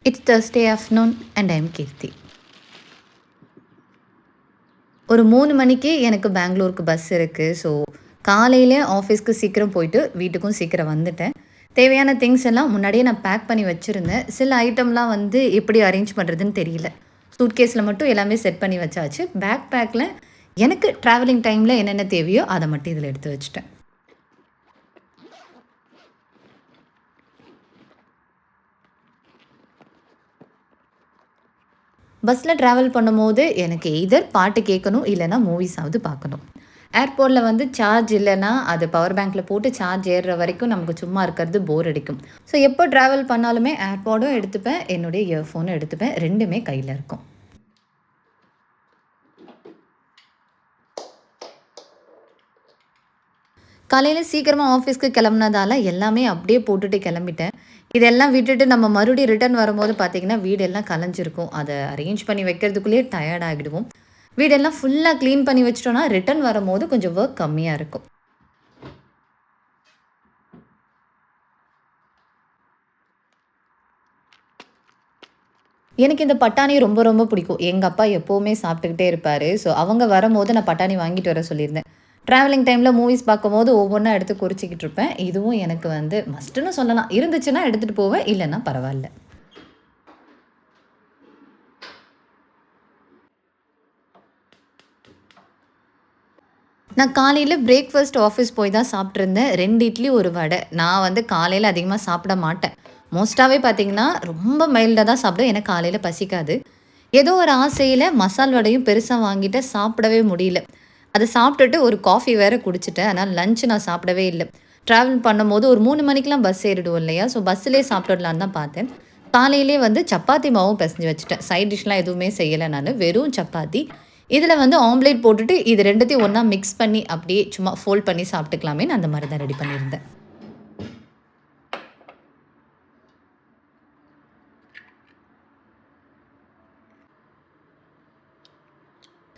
It's Thursday afternoon and I'm Kirti. ஒரு 3 மணிக்கு எனக்கு பெங்களூருக்கு பஸ் இருக்கு. ஸோ, காலையிலே ஆஃபீஸ்க்கு சீக்கிரம் போயிட்டு, வீட்டுக்கும் சீக்கிரம் வந்துட்டேன். தேவையான திங்ஸ் எல்லாம் முன்னாடியே நான் பேக் பண்ணி வச்சிருந்தேன். சில ஐட்டம்லாம் வந்து எப்படி அரேஞ்ச் பண்ணுறதுன்னு தெரியல. சூட்கேஸில மட்டும் எல்லாமே செட் பண்ணி வச்சாச்சு. பேக்கில எனக்கு ட்ராவலிங் டைமில என்னென்ன தேவையோ அத மட்டும் இதில எடுத்து வச்சுட்டேன். பஸ்ஸில ட்ராவல் பண்ணும்போது எனக்கு எய்தர் பாட்டு கேட்கணும், இல்லன்னா மூவிஸாவது பார்க்கணும். ஏர்போர்ட்ல வந்து சார்ஜ் இல்லன்னா, அது பவர் பேங்க்ல போட்டு சார்ஜ் ஏறுற வரைக்கும் நமக்கு சும்மா இருக்கிறது போர் அடிக்கும். ஸோ எப்போ ட்ராவல் பண்ணாலுமே ஏர்பாடும் எடுத்துப்பேன், என்னுடைய இயர்ஃபோனும் எடுத்துப்பேன். 2மே கையில இருக்கும். காலையில சீக்கிரமா ஆஃபீஸ்க்கு கிளம்புனதால எல்லாமே அப்படியே போட்டுட்டு கிளம்பிட்டேன். இதெல்லாம் விட்டுட்டு நம்ம மறுபடியும் ரிட்டர்ன் வரும்போது பார்த்தீங்கன்னா, வீடெல்லாம் கலஞ்சிருக்கும். அத அரேஞ்ச் பண்ணி வைக்கிறதுக்குள்ளேயே டயர்ட் ஆகிடுவோம். வீடெல்லாம் ஃபுல்லா கிளீன் பண்ணி வச்சுட்டோம்னா, ரிட்டர்ன் வரும்போது கொஞ்சம் வொர்க் கம்மியா இருக்கும். எனக்கு இந்த பட்டாணி ரொம்ப ரொம்ப பிடிக்கும். எங்க அப்பா எப்பவுமே சாப்பிட்டுக்கிட்டே இருப்பாரு. ஸோ அவங்க வரும்போது நான் பட்டாணி வாங்கிட்டு வர சொல்லியிருந்தேன். ட்ராவலிங் டைம்ல மூவிஸ் பார்க்கும்போது ஒவ்வொன்னா எடுத்து குறிச்சிக்கிட்டு இருப்பேன். இதுவும் எனக்கு வந்து மஸ்ட்டுன்னு சொல்லலாம். இருந்துச்சுன்னா எடுத்துட்டு போவேன். இல்லன்னா பரவால்ல. நான் காலையில பிரேக்ஃபாஸ்ட் ஆஃபீஸ் போய் தான் சாப்பிட்டுருந்தேன். 2 இட்லி, 1 வடை. நான் வந்து காலையில அதிகமா சாப்பிட மாட்டேன். மோஸ்ட்டாவே பார்த்தீங்கன்னா, ரொம்ப மைல்டா தான் சாப்பிடுவேன். ஏன்னா காலையில பசிக்காது. ஏதோ ஒரு ஆசையில மசால் வடையும் பெருசா வாங்கிட்டேன். சாப்பிடவே முடியல. அத சாப்பிட்டுட்டு ஒரு காஃபி வேற குடிச்சுட்டேன். அதனால லஞ்ச் நான் சாப்பிடவே இல்ல. ட்ராவல் பண்ணும்போது ஒரு 3 மணிக்கெல்லாம் பஸ் ஏறிடுவோம் இல்லையா? ஸோ பஸ்ஸிலேயே சாப்பிட்டுடலான்னு தான் பார்த்தேன். காலையிலேயே வந்து சப்பாத்தி மாவும் பெசஞ்சு வச்சுட்டேன். சைட் டிஷ்லாம் எதுவுமே செய்யல நானு. வெறும் சப்பாத்தி. இதில வந்து ஆம்லேட் போட்டுட்டு இது 2த்தையும் ஒண்ணா மிக்ஸ் பண்ணி அப்படியே சும்மா ஃபோல்ட் பண்ணி சாப்பிட்டுக்கலாமேன்னு அந்த மாரி தான் ரெடி பண்ணியிருந்தேன்.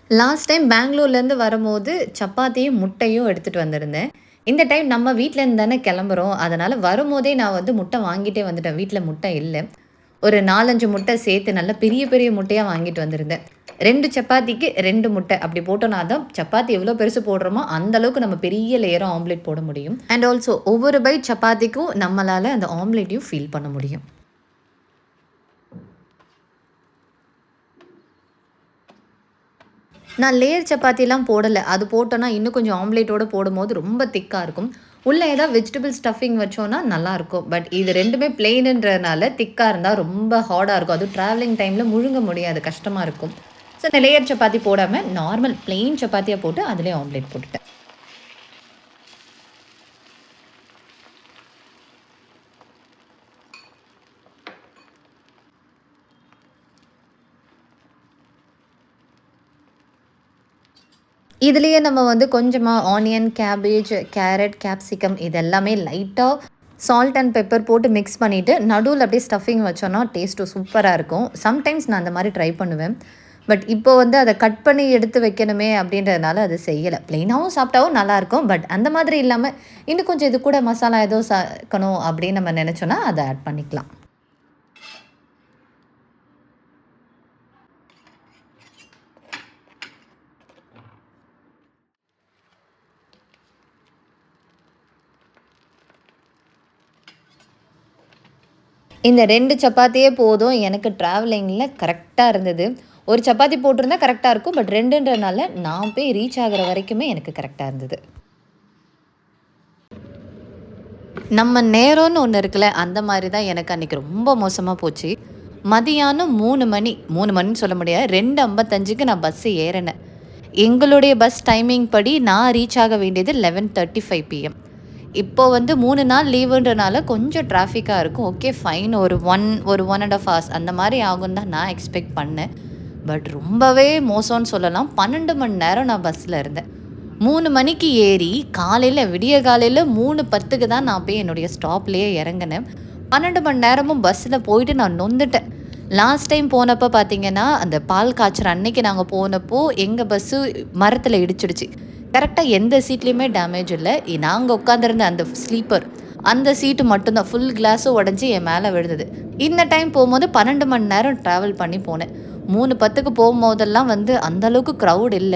லாஸ்ட் டைம் பெங்களூர்லேருந்து வரும்போது சப்பாத்தியும், முட்டையும் எடுத்துட்டு வந்திருந்தேன். இந்த டைம் நம்ம வீட்லேருந்து தானே கிளம்புறோம். அதனால வரும்போதே நான் வந்து முட்டை வாங்கிட்டே வந்துட்டேன். வீட்ல முட்டை இல்ல. ஒரு 4, 5 முட்டை சேர்த்து நல்லா பெரிய பெரிய முட்டையா வாங்கிட்டு வந்திருந்தேன். 2 சப்பாத்திக்கு 2 முட்டை அப்படி போட்டோம்னா தான் சப்பாத்தி எவ்வளோ பெருசு போடுறோமோ, அந்த அளவுக்கு நம்ம பெரிய லேயரா ஆம்லெட் போட முடியும். அண்ட் ஆல்சோ ஒவ்வொரு பைட் சப்பாத்திக்கும் நம்மளால அந்த ஆம்லெட்டையும் ஃபீல் பண்ண முடியும். நான் லேயர் சப்பாத்திலாம் போடல. அது போட்டோன்னா, இன்னும் கொஞ்சம் ஆம்லேட்டோட போடும்போது ரொம்ப திக்கா இருக்கும். உள்ள ஏதாவது வெஜிடபிள் ஸ்டஃபிங் வச்சோன்னா நல்லாயிருக்கும். பட் இது 2மே பிளெயினுன்றனால திக்கா இருந்தா ரொம்ப ஹார்டா இருக்கும். அதுவும் ட்ராவலிங் டைம்ல முழுங்க முடியாது. கஷ்டமா இருக்கும். ஸோ நான் லேயர் சப்பாத்தி போடாம நார்மல் பிளெயின் சப்பாத்தியா போட்டு அதிலேயே ஆம்லேட் போட்டுட்டேன். இதுலயே நம்ம வந்து கொஞ்சமா ஆனியன், கேபேஜ், கேரட், கேப்சிகம் இது எல்லாமே லைட்டா சால்ட் அண்ட் பெப்பர் போட்டு மிக்ஸ் பண்ணிட்டு, நடுவுல அப்படியே ஸ்டஃபிங் வச்சோம்னா டேஸ்ட்டு சூப்பரா இருக்கும். சம்டைம்ஸ் நான் அந்த மாரி ட்ரை பண்ணுவேன். பட் இப்போ வந்து அத கட் பண்ணி எடுத்து வைக்கணுமே அப்படின்றதுனால அது செய்யல. பிளெயினாவும் சாப்பிட்டாவும் நல்லாயிருக்கும். பட் அந்த மாதிரி இல்லாம, இன்னும் கொஞ்சம் இது கூட மசாலா ஏதோ சேர்க்கணும் அப்படின்னு நம்ம நெனச்சோம்னா, அத ஆட் பண்ணிக்கலாம். இந்த 2 சப்பாத்தியே போதும். எனக்கு ட்ராவலிங்கில கரெக்ட்டா இருந்தது. ஒரு சப்பாத்தி போட்டிருந்தா கரெக்ட்டா இருக்கும். பட் 2ன்றனால நான் போய் ரீச் ஆகுற வரைக்குமே எனக்கு கரெக்ட்டா இருந்தது. நம்ம நேரம்னு ஒண்ணு இருக்குல்ல, அந்த மாரி தான் எனக்கு அன்னைக்கு ரொம்ப மோசமா போச்சு. மதியானம் 3 மணி 3 மணின்னு சொல்ல முடியாது. 2:55க்கு நான் பஸ் ஏறுனேன். எங்களுடைய பஸ் டைமிங் படி நான் ரீச் ஆக வேண்டியது 11:35 பிஎம். இப்போ வந்து 3 நாள் லீவுன்றனால கொஞ்சம் டிராஃபிக்கா இருக்கும். Okay fine. ஒரு 1 1/2 ஹார்ஸ் அந்த மாரி ஆகும்னு தான் நான் எக்ஸ்பெக்ட் பண்ணேன். பட் ரொம்பவே மோசம்னு சொல்லலாம். 12 மணி நேரம் நான் பஸ்ல இருந்தேன். 3 மணிக்கு ஏறி காலையில விடிய காலையில 3:10க்கு தான் நான் போய் என்னுடைய ஸ்டாப்லயே இறங்குனேன். 12 மணி நேரமும் பஸ்ஸில போயிட்டு நான் நொந்துட்டேன். லாஸ்ட் டைம் போனப்போ பார்த்தீங்கன்னா, அந்த பால் காய்ச்சற அன்னைக்கு நாங்க போனப்போ, எங்க பஸ்ஸு மரத்தில இடிச்சிடுச்சு. கரெக்ட்டா எந்த சீட்லயுமே டேமேஜ் இல்ல. நாங்க உட்காந்துருந்த அந்த ஸ்லீப்பர், அந்த சீட்டு மட்டும் தான் ஃபுல் கிளாஸும் உடைஞ்சு என் மேல விழுந்தது. இந்த டைம் போம்போது 12 மணி நேரம் டிராவல் பண்ணி போனேன். 3:10க்கு போம்போதெல்லாம் வந்து அந்த அளவுக்கு க்ரவுட் இல்ல.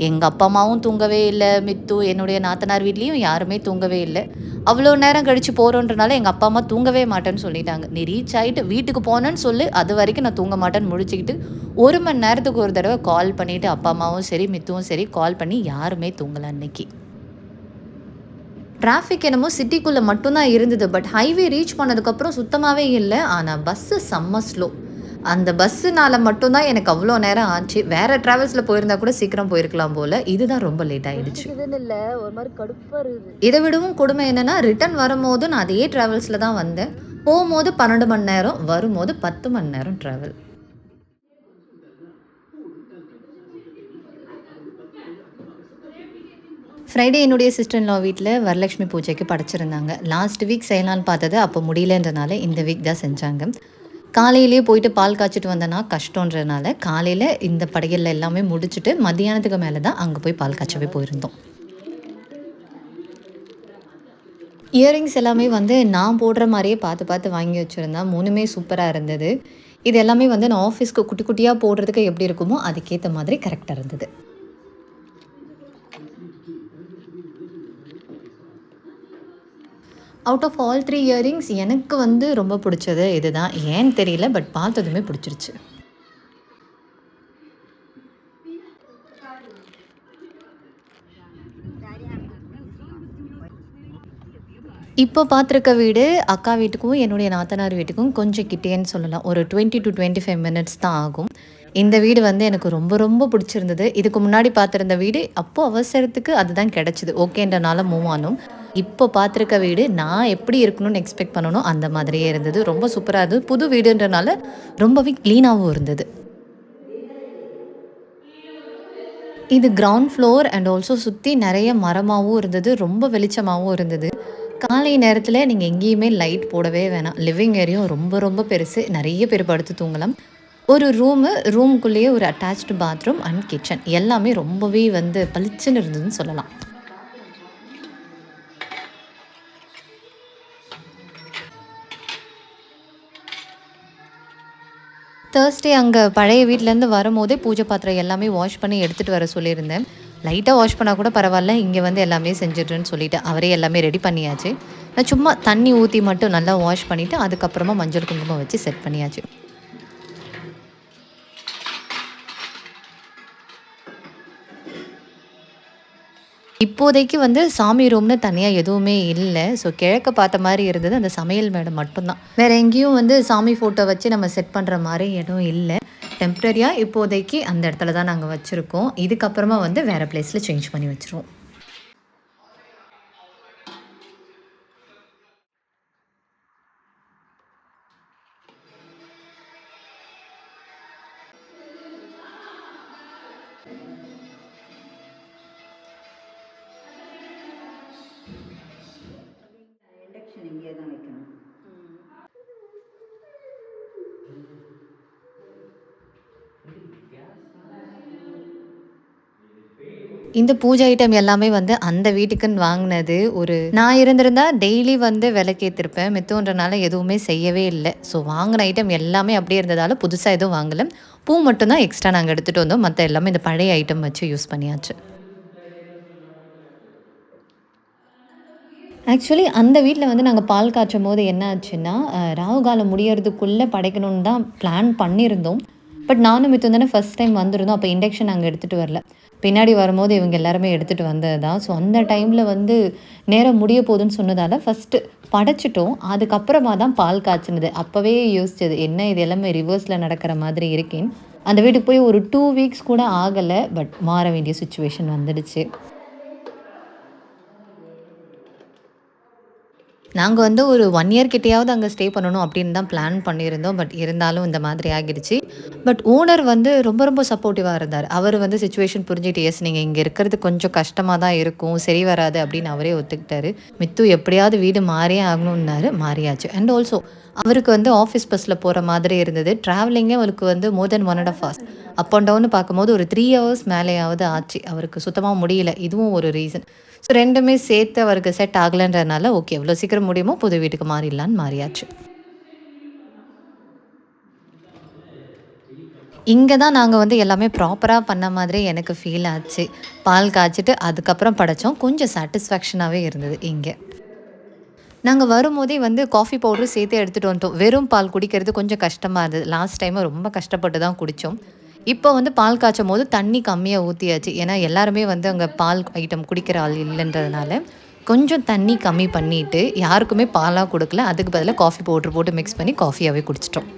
எங்க அப்பா, அம்மாவும் தூங்கவே இல்ல. மித்து என்னுடைய நாத்தனார் வீட்லயும் யாருமே தூங்கவே இல்ல. அவ்வளோ நேரம் கழிச்சு போறோன்றனால எங்க அப்பா, அம்மா தூங்கவே மாட்டேன்னு சொல்லிட்டாங்க. "நீ ரீச் ஆயிட்டு வீட்டுக்கு போனேன்னு சொல்லு. அதுவரைக்கும் நான் தூங்க மாட்டேன்னு" முழிச்சுக்கிட்டு 1 மணி நேரத்துக்கு ஒரு தடவ கால் பண்ணிட்டு அப்பா, அம்மாவும் சரி, மித்துவும் சரி கால் பண்ணி யாருமே தூங்கல அன்னைக்கு. டிராஃபிக் என்னமோ சிட்டிக்குள்ள மட்டும் தான் இருந்தது. பட் ஹைவே ரீச் பண்ணதுக்கப்புறம் சுத்தமாவே இல்ல. ஆனா பஸ்ஸு செம்ம ஸ்லோ. அந்த பஸ்ஸுனால மட்டும் தான் எனக்கு அவ்ளோ நேரம் ஆச்சு. வேற டிராவல்ஸ்ல போயிருந்தா கூட சீக்கிரம் போயிருக்கலாம் போல. இதுதான் ரொம்ப லேட் ஆயிடுச்சு. பசிக்குதுன்னு இல்ல, ஒரு மாரி கடுப்பா இருக்குது. இத விடவும் கொடுமை என்னன்னா, ரிட்டர்ன் வரும்போது நான் அதே டிராவல்ஸ்ல தான் வந்தேன். போம்போது 12 மணி நேரம், வரும்போது 10 மணி நேரம் டிராவல். ஃப்ரைடே என்னுடைய சிஸ்டர் இன் லா வீட்ல வரலட்சுமி பூஜைக்கு படைச்சிருந்தாங்க. லாஸ்ட் வீக் செய்யலான்னு பார்த்தது, அப்போ முடியலன்றனால இந்த வீக் தான் செஞ்சாங்க. காலையிலேயே போயிட்டு பால் காய்ச்சிட்டு வந்தேன்னா கஷ்டன்றதுனால, காலையில இந்த படையல் எல்லாமே முடிச்சுட்டு, மதியானத்துக்கு மேல தான் அங்க போய் பால் காய்ச்சவே போயிருந்தோம். இயரிங்ஸ் எல்லாமே வந்து நான் போடுற மாரியே பார்த்து பார்த்து வாங்கி வச்சிருந்தேன். 3மே சூப்பரா இருந்தது. இது எல்லாமே வந்து நான் ஆஃபீஸ்க்கு குட்டி குட்டியா போடுறதுக்கு எப்படி இருக்குமோ, அதுக்கேத்த மாதிரி கரெக்ட்டா இருந்தது. அவுட் ஆஃப் ஆல் 3 இயரிங்ஸ் எனக்கு வந்து ரொம்ப பிடிச்சது இதுதான். ஏன்னு தெரியல. பட் பார்த்ததுமே பிடிச்சிருச்சு. இப்போ பார்த்துருக்க வீடு அக்கா வீட்டுக்கும், என்னுடைய நாத்தனார் வீட்டுக்கும் கொஞ்சம் கிட்டேன்னு சொல்லலாம். ஒரு 20 to 25 மினிட்ஸ் தான் ஆகும். இந்த வீடு வந்து எனக்கு ரொம்ப ரொம்ப பிடிச்சிருந்தது. இதுக்கு முன்னாடி பார்த்துருந்த வீடு அப்போ அவசரத்துக்கு அதுதான் கிடைச்சது. ஓகேன்றனால மூவ் ஆனோம். இப்போ பார்த்துருக்க வீடு நான் எப்படி இருக்கணும்னு எக்ஸ்பெக்ட் பண்ணனோ அந்த மாதிரியே இருந்தது. ரொம்ப சூப்பரா இருந்தது. புது வீடுன்றனால ரொம்பவே கிளீனாவும் இருந்தது. இது கிரவுண்ட் ஃப்ளோர் அண்ட் ஆல்சோ சுத்தி நெறைய மரமாவும் இருந்தது. ரொம்ப வெளிச்சமாவும் இருந்தது. காலை நேரத்தில நீங்க எங்கேயுமே லைட் போடவே வேணாம். லிவிங் ஏரியாவும் ரொம்ப ரொம்ப பெருசு. நெறைய பேர் படுத்து தூங்கலாம். ஒரு ரூமுக்குள்ளேயே ஒரு அட்டாச்டு பாத்ரூம் அண்ட் கிச்சன் எல்லாமே ரொம்பவே வந்து பளிச்சுன்னு இருந்ததுன்னு சொல்லலாம். தேர்ஸ்டே அங்க பழைய வீட்லேருந்து வரும்போதே பூஜை பாத்திரம் எல்லாமே வாஷ் பண்ணி எடுத்துட்டு வர சொல்லியிருந்தேன். லைட்டா வாஷ் பண்ணா கூட பரவால்ல. இங்க வந்து எல்லாமே செஞ்சுடுறேன்னு சொல்லிட்டு, அவரே எல்லாமே ரெடி பண்ணியாச்சு. நான் சும்மா தண்ணி ஊத்தி மட்டும் நல்லா வாஷ் பண்ணிட்டு, அதுக்கப்புறமா மஞ்சள், குங்குமம் வச்சு செட் பண்ணியாச்சு. இப்போதைக்கு வந்து சாமி ரூம்னு தனியா எதுவுமே இல்ல. ஸோ கிழக்க பார்த்த மாரி இருந்தது. அந்த சமையல் மேடை மட்டும் தான். வேற எங்கேயும் வந்து சாமி ஃபோட்டோ வச்சு நம்ம செட் பண்ற மாரி இடம் இல்ல. டெம்பரரியா இப்போதைக்கு அந்த இடத்துல தான் நாங்க வச்சிருக்கோம். இதுக்கப்புறமா வந்து வேற பிளேஸ்ல சேஞ்ச் பண்ணி வச்சுருவோம். இண்டக்ஷன் இங்கேயே தான் வைக்கணும். இந்த பூஜை ஐட்டம் எல்லாமே வந்து அந்த வீட்டுக்குன்னு வாங்குனது. நான் இருந்திருந்தா டெய்லி வந்து விளக்கேத்திருப்பேன். மித்தோன்றனால எதுவுமே செய்யவே இல்ல. ஸோ வாங்குன ஐட்டம் எல்லாமே அப்படியே இருந்ததால புதுசா எதுவும் வாங்கல. பூ மட்டும் தான் எக்ஸ்ட்ரா நாங்க எடுத்துட்டு வந்தோம். மத்த எல்லாமே இந்த பழைய ஐட்டம் வச்சு யூஸ் பண்ணியாச்சு. ஆக்சுவலி அந்த வீட்ல வந்து நாங்க பால் காய்ச்சும்போது என்ன ஆச்சுன்னா, ராகு காலம் முடியறதுக்குள்ள படைக்கணும்னு தான் பிளான் பண்ணியிருந்தோம். பட் நானும் மித்தும் தானே ஃபர்ஸ்ட் டைம் வந்திருந்தோம். அப்போ இண்டக்ஷன் நாங்க எடுத்துட்டு வரல. பின்னாடி வரும்போது இவங்க எல்லாருமே எடுத்துட்டு வந்தது தான். ஸோ அந்த டைம்ல வந்து நேரம் முடிய போதுன்னு சொன்னதால ஃபர்ஸ்ட்டு படைச்சுட்டோம். அதுக்கப்புறமா தான் பால் காய்ச்சினது. அப்பவே யோசிச்சது, என்ன இது எல்லாமே ரிவர்ஸ்ல நடக்கிற மாதிரி இருக்கேன்னு. அந்த வீட்டுக்கு போய் ஒரு 2 வீக்ஸ் கூட ஆகல. பட் மாற வேண்டிய சிச்சுவேஷன் வந்துடுச்சு. நாங்க வந்து ஒரு 1 இயர் கிட்டயாவது அங்க ஸ்டே பண்ணணும் அப்படின்னு தான் பிளான் பண்ணியிருந்தோம். பட் இருந்தாலும் இந்த மாதிரி ஆகிடுச்சு. பட் ஓனர் வந்து ரொம்ப ரொம்ப சப்போர்ட்டிவா இருந்தாரு. அவரு வந்து சிச்சுவேஷன் புரிஞ்சுட்டு, "எஸ் நீங்க இங்க இருக்கிறது கொஞ்சம் கஷ்டமா தான் இருக்கும். சரி வராது" அப்படின்னு அவரே ஒத்துக்கிட்டாரு. மித்து எப்படியாவது வீடு மாறியே ஆகணும்னாரு. மாறியாச்சு. அண்ட் ஆல்சோ அவருக்கு வந்து ஆஃபீஸ் பஸ்ல போற மாதிரி இருந்தது. டிராவலிங்கே அவருக்கு வந்து மோர் தென் 1 1/2 ஹார்ஸ். அப் அண்ட் டவுன்னு பார்க்கும்போது ஒரு 3 ஹவர்ஸ் மேலேயாவது ஆச்சு. அவருக்கு சுத்தமா முடியல. இதுவும் ஒரு ரீசன். ஸோ 2மே சேர்த்து அவருக்கு செட் ஆகலன்றதுனால, ஓகே எவ்வளோ சீக்கிரம் முடியுமோ புது வீட்டுக்கு மாறிடலான்னு மாறியாச்சு. இங்க தான் நாங்க வந்து எல்லாமே ப்ராப்பரா பண்ண மாதிரி எனக்கு ஃபீல் ஆச்சு. பால் காய்ச்சிட்டு அதுக்கப்புறம் படைச்சோம். கொஞ்சம் சாட்டிஸ்ஃபேக்ஷனாவே இருந்தது இங்க. நாங்க வரும்போதே வந்து காஃபி பவுடரும் சேர்த்தே எடுத்துட்டு வந்துட்டோம். வெறும் பால் குடிக்கிறது கொஞ்சம் கஷ்டமா இருந்தது. லாஸ்ட் டைமு ரொம்ப கஷ்டப்பட்டு தான் குடிச்சோம். இப்போ வந்து பால் காய்ச்சும்போது தண்ணி கம்மியா ஊத்தியாச்சு. ஏன்னா எல்லாருமே வந்து அங்க பால் ஐட்டம் குடிக்கிற ஆள் இல்லன்றதுனால, கொஞ்சம் தண்ணி கம்மி பண்ணிட்டு, யாருக்குமே பாலா குடுக்கல. அதுக்கு பதிலா காஃபி பவுடர் போட்டு மிக்ஸ் பண்ணி காஃபியாவே குடிச்சிட்டோம்.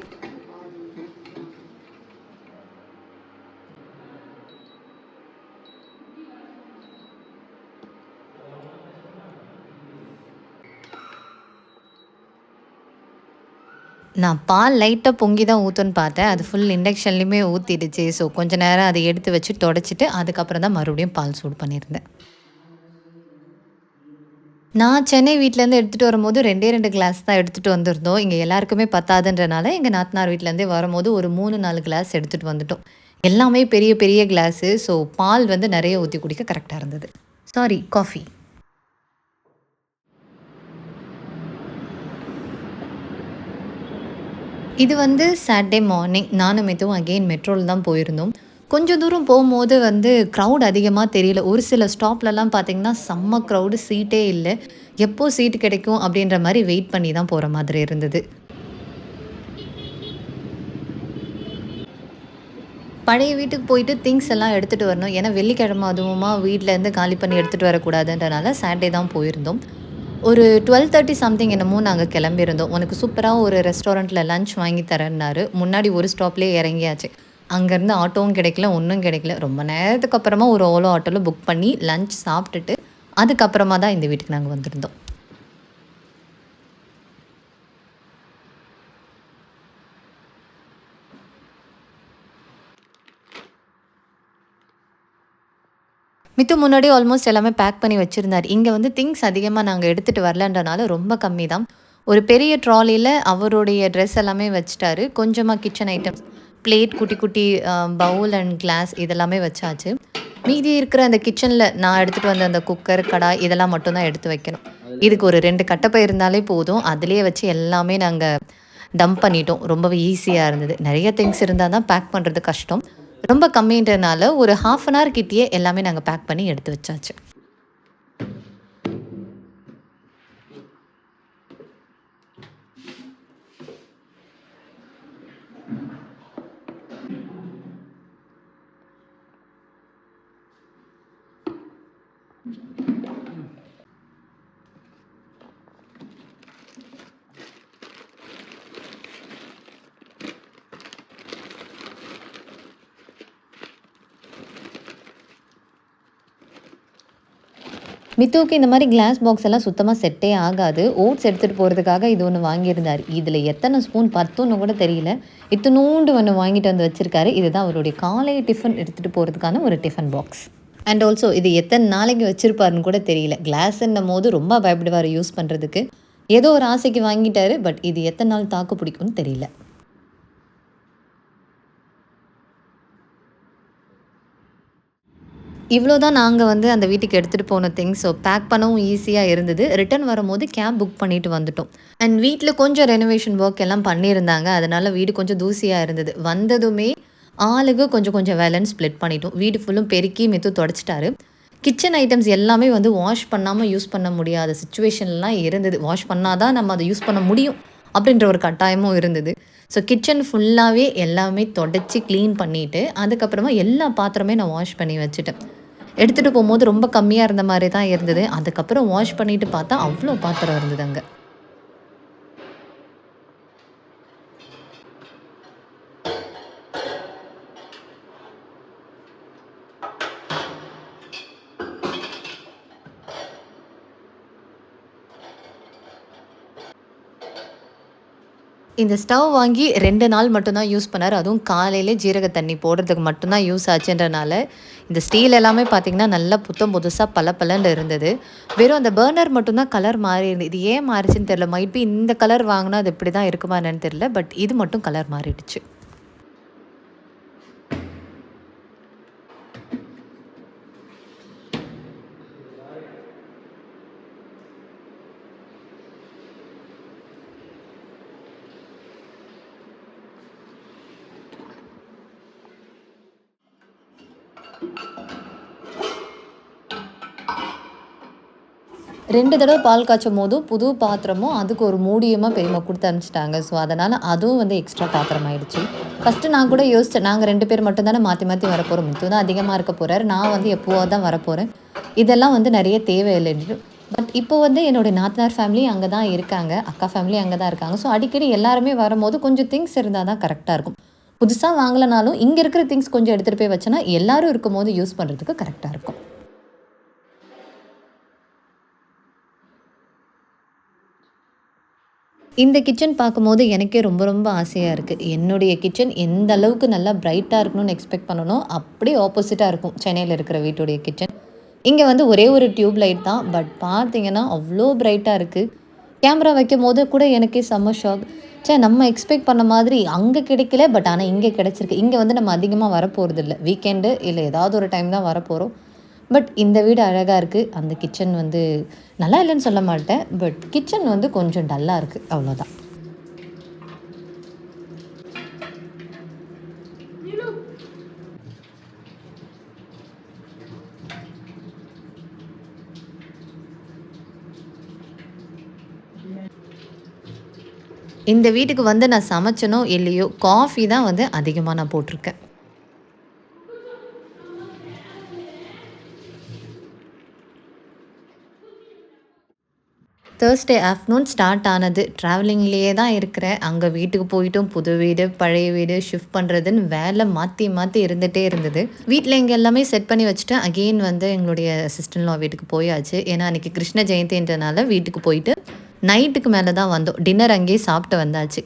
நான் பால் லைட்டா பொங்கி தான் ஊத்துன்னு பார்த்தேன். அது ஃபுல் இண்டக்ஷன்லயுமே ஊத்திடுச்சு. ஸோ கொஞ்ச நேரம் அத எடுத்து வச்சு தொடச்சிட்டு, அதுக்கப்புறம் தான் மறுபடியும் பால் சூடு பண்ணியிருந்தேன். நான் சென்னை வீட்லேருந்து எடுத்துட்டு வரும்போது 2டே 2 கிளாஸ் தான் எடுத்துட்டு வந்திருந்தோம். இங்க எல்லாருக்குமே பத்தாதுன்றனால, எங்க நாத்தனார் வீட்லேருந்தே வரும்போது ஒரு 3, 4 கிளாஸ் எடுத்துட்டு வந்துட்டோம். எல்லாமே பெரிய பெரிய கிளாஸு. ஸோ பால் வந்து நெறைய ஊத்தி குடிக்க கரெக்ட்டா இருந்தது. Sorry coffee. இது வந்து சாட்டர்டே மார்னிங் நானும் மித்துவும் அகெயின் மெட்ரோல தான் போயிருந்தோம். கொஞ்சம் தூரம் போம்போது வந்து க்ரவுட் அதிகமா தெரியல. ஒரு சில ஸ்டாப்லலாம் பார்த்தீங்கன்னா, செம்ம க்ரவுடு சீட்டே இல்ல. எப்போ சீட் கிடைக்கும் அப்படின்ற மாரி வெயிட் பண்ணி தான் போற மாதிரி இருந்தது. பழைய வீட்டுக்கு போயிட்டு திங்ஸ் எல்லாம் எடுத்துட்டு வரணும். ஏன்னா வெள்ளிக்கிழமை அதுவுமா வீட்லேருந்து காலி பண்ணி எடுத்துட்டு வரக்கூடாதுன்றனால சாட்டர்டே தான் போயிருந்தோம். ஒரு 12:30 சம்திங் என்னமோ நாங்க கிளம்பியிருந்தோம். உனக்கு சூப்பரா ஒரு ரெஸ்டாரண்ட்ல லஞ்ச் வாங்கி தரேன்னாரு. முன்னாடி ஒரு ஸ்டாப்லயே இறங்கியாச்சு. அங்கேருந்து ஆட்டோவும் கிடைக்கல, ஒண்ணும் கிடைக்கல. ரொம்ப நேரத்துக்கு அப்புறமா ஒரு ஓலோ ஆட்டோல புக் பண்ணி லஞ்ச் சாப்பிட்டுட்டு, அதுக்கப்புறமா தான் இந்த வீட்டுக்கு நாங்க வந்திருந்தோம். மித்து முன்னாடியே ஆல்மோஸ்ட் எல்லாமே பேக் பண்ணி வச்சிருந்தாரு. இங்க வந்து திங்ஸ் அதிகமா நாங்க எடுத்துட்டு வரலன்றனால ரொம்ப கம்மி தான். ஒரு பெரிய ட்ராலில அவருடைய ட்ரெஸ் எல்லாமே வச்சுட்டாரு. கொஞ்சமா கிச்சன் ஐட்டம்ஸ், பிளேட் குட்டி குட்டி பவுல் அண்ட் கிளாஸ் இதெல்லாமே வச்சாச்சு. மீதி இருக்கிற அந்த கிச்சன்ல நான் எடுத்துட்டு வந்த அந்த குக்கர், கடாய் இதெல்லாம் மட்டும் தான் எடுத்து வைக்கணும். இதுக்கு ஒரு 2 கட்டப்பை இருந்தாலே போதும். அதிலேயே வச்சு எல்லாமே நாங்க டம்ப் பண்ணிட்டோம். ரொம்பவே ஈஸியா இருந்தது. நெறைய திங்ஸ் இருந்தா தான் பேக் பண்றது கஷ்டம். ரொம்ப கம்மின்றனால ஒரு 1/2 அன் ஹவர் கிட்டயே எல்லாமே நாங்க பேக் பண்ணி எடுத்து வச்சாச்சு. மித்துவுக்கு இந்த மாரி கிளாஸ் பாக்ஸ் எல்லாம் சுத்தமா செட்டே ஆகாது. ஓட்ஸ் எடுத்துட்டு போறதுக்காக இது ஒண்ணு வாங்கியிருந்தாரு. இதுல எத்தன ஸ்பூன் பத்தும்னு கூட தெரியல. இத்துணூண்டு ஒண்ணு வாங்கிட்டு வந்து வச்சிருக்காரு. இதுதான் அவருடைய காலை டிஃபன் எடுத்துட்டு போறதுக்கான ஒரு டிஃபன் பாக்ஸ். அண்ட் ஆல்சோ இது எத்தன நாளைக்கு வச்சிருப்பாருன்னு கூட தெரியல. கிளாஸ்ன்னும்போது ரொம்ப பயப்படுவாரு யூஸ் பண்றதுக்கு. ஏதோ ஒரு ஆசைக்கு வாங்கிட்டாரு. பட் இது எத்தன நாள் தாக்கு பிடிக்கும்னு தெரியல. இவ்வளோ தான் நாங்க வந்து அந்த வீட்டுக்கு எடுத்துட்டு போன திங்ஸ். ஸோ பேக் பண்ணவும் ஈஸியா இருந்தது. ரிட்டர்ன் வரும்போது கேப் புக் பண்ணிட்டு வந்துட்டோம். அண்ட் வீட்ல கொஞ்சம் ரெனோவேஷன் ஒர்க் எல்லாம் பண்ணியிருந்தாங்க. அதனால வீடு கொஞ்சம் தூசியா இருந்தது. வந்ததுமே ஆளுக்கு கொஞ்சம் கொஞ்சம் வேலைன்னு ஸ்ப்ளிட் பண்ணிட்டோம். வீடு ஃபுல்லும் பெருக்கி மித்து தொடச்சிட்டாரு. கிச்சன் ஐட்டம்ஸ் எல்லாமே வந்து வாஷ் பண்ணாம யூஸ் பண்ண முடியாத சிச்சுவேஷன்லாம் இருந்தது. வாஷ் பண்ணா தான் நம்ம அத யூஸ் பண்ண முடியும். அப்படின்ற ஒரு கட்டாயமும் இருந்தது. ஸோ கிச்சன் ஃபுல்லாவே எல்லாமே தொடச்சு கிளீன் பண்ணிட்டு, அதுக்கப்புறமா எல்லா பாத்திரமே நான் வாஷ் பண்ணி வச்சுட்டேன். எடுத்துட்டு போம்போது ரொம்ப கம்மியா இருந்த மாரி தான் இருந்தது. அதுக்கப்புறம் வாஷ் பண்ணிட்டு பார்த்தா, அவ்ளோ பாத்திரம் இருந்தது அங்க. இந்த ஸ்டவ் வாங்கி 2 நாள் மட்டும் தான் யூஸ் பண்ணாரு. அதுவும் காலையில ஜீரக தண்ணி போடுறதுக்கு மட்டும் தான் யூஸ் ஆச்சுன்றனால, இந்த ஸ்டீல் எல்லாமே பார்த்தீங்கன்னா, நல்லா புத்தம் புதுசா பளபளன்னு இருந்தது. வெறும் அந்த பர்னர் மட்டும் தான் கலர் மாறி இருந்தது. இது ஏன் மாறுச்சுன்னு தெரியல. மைட் பி இந்த கலர் வாங்குனா அது இப்படி தான் இருக்குமா என்னன்னு தெரியல. பட் இது மட்டும் கலர் மாறிடுச்சு. 2 தடவ பால் காய்ச்சும் போதும் புது பாத்திரமும், அதுக்கு ஒரு மூடியுமா பெரியம்மா குடுத்து அனுப்பிச்சுட்டாங்க. ஸோ, அதனால அதுவும் வந்து எக்ஸ்ட்ரா பாத்திரம் ஆயிடுச்சு. ஃபர்ஸ்ட்டு நான் கூட யோசிச்சேன். நாங்க 2 பேர் மட்டும் தானே மாத்தி மாத்தி வரப்போறோம். மித்து தான் அதிகமா இருக்க போறாரு. நான் வந்து எப்போவாவது தான் வரப்போறேன். இதெல்லாம் வந்து நெறைய தேவையில்லைன்னு. பட் இப்போ வந்து என்னோட நாத்தனார் ஃபேமிலி அங்க தான் இருக்காங்க. அக்கா ஃபேமிலி அங்க தான் இருக்காங்க. ஸோ, அடிக்கடி எல்லாருமே வரும்போது கொஞ்சம் திங்ஸ் இருந்தா தான் கரெக்ட்டா இருக்கும். புதுசா வாங்கலனாலும் இங்க இருக்கிற திங்ஸ் கொஞ்சம் எடுத்துட்டு போய் வச்சேன்னா, எல்லாரும் இருக்கும்போது யூஸ் பண்றதுக்கு கரெக்ட்டா இருக்கும். இந்த கிச்சன் பார்க்கும்போது எனக்கே ரொம்ப ரொம்ப ஆசையா இருக்கு. என்னுடைய கிச்சன் எந்த அளவுக்கு நல்லா பிரைட்டா இருக்கணும்னு எக்ஸ்பெக்ட் பண்ணனோ, அப்படியே ஆப்போசிட்டா இருக்கும் சென்னையில இருக்கிற வீட்டுடைய கிச்சன். இங்க வந்து ஒரே ஒரு டியூப் லைட் தான். பட் பார்த்தீங்கன்னா, அவ்ளோ பிரைட்டா இருக்கு. கேமரா வைக்கும்போது கூட எனக்கே செம்ம ஷாக். நம்ம எக்ஸ்பெக்ட் பண்ண மாதிரி அங்க கிடைக்கல. பட் ஆனா இங்க கிடைச்சிருக்கு. இங்க வந்து நம்ம அதிகமா வரப்போறதில்ல. வீக்கெண்டு இல்ல ஏதாவது ஒரு டைம் தான் வரப்போறோம். பட் இந்த வீடு அழகா இருக்கு. அந்த கிச்சன் வந்து நல்லா இல்லன்னு சொல்ல மாட்டேன். பட் கிச்சன் வந்து கொஞ்சம் டல்லா இருக்கு. அவ்வளோதான். இந்த வீட்டுக்கு வந்து நான் சமைச்சனோ இல்லையோ, காஃபி தான் வந்து அதிகமா நான் போட்டிருக்கேன். தேர்ஸ்டே ஆஃப்டர்நூன் ஸ்டார்ட் ஆனது. ட்ராவலிங்லேயே தான் இருக்கிறேன். அங்க வீட்டுக்கு போயிட்டும் புது வீடு, பழைய வீடு ஷிஃப்ட் பண்ணுறதுன்னு வேலை மாத்தி மாத்தி இருந்துட்டே இருந்தது. வீட்ல இங்க எல்லாமே செட் பண்ணி வச்சுட்டு, அகெயின் வந்து எங்களுடைய சிஸ்டர் இன் லா வீட்டுக்கு போயாச்சு. ஏன்னா அன்னைக்கு கிருஷ்ண ஜெயந்தின்றனால வீட்டுக்கு போயிட்டு, நைட்டுக்கு மேல தான் வந்தோம். டின்னர் அங்கேயே சாப்பிட்டு வந்தாச்சு.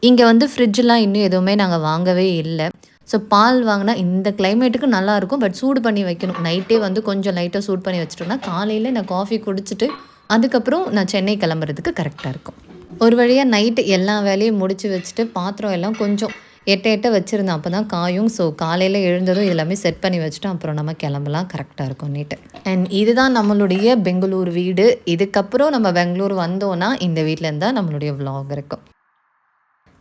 இங்க வந்து ஃப்ரிட்ஜ்லாம் இன்னும் எதுவுமே நாங்க வாங்கவே இல்ல. ஸோ பால் வாங்குனா இந்த கிளைமேட்டுக்கு நல்லாயிருக்கும். பட் சூடு பண்ணி வைக்கணும். நைட்டே வந்து கொஞ்சம் லைட்டா சூடு பண்ணி வச்சுட்டோம்னா, காலையில நான் காஃபி குடிச்சிட்டு, அதுக்கப்புறம் நான் சென்னை கிளம்புறதுக்கு கரெக்ட்டா இருக்கும். ஒரு வழியா நைட்டு எல்லா வேலையும் முடிச்சு வச்சுட்டு, பாத்திரம் எல்லாம் கொஞ்சம் எட்ட எட்ட வச்சிருந்தேன். அப்ப தான் காயும். ஸோ காலையில எழுந்ததும் எல்லாமே செட் பண்ணி வச்சுட்டோம். அப்புறம் நம்ம கிளம்பலாம். கரெக்ட்டா இருக்கும் நீட்டு. அண்ட் இதுதான் நம்மளுடைய பெங்களூர் வீடு. இதுக்கப்புறம் நம்ம பெங்களூர் வந்தோம்னா, இந்த வீட்லேருந்து தான் நம்மளுடைய விளாக் இருக்கும்.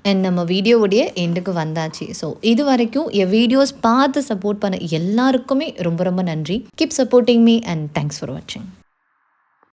அண்ட் நம்ம வீடியோவுடைய எண்டுக்கு வந்தாச்சு. ஸோ இது வரைக்கும் என் வீடியோஸ் பார்த்து சப்போர்ட் பண்ண எல்லாருக்குமே ரொம்ப ரொம்ப நன்றி. Keep supporting me and thanks for வாட்சிங்.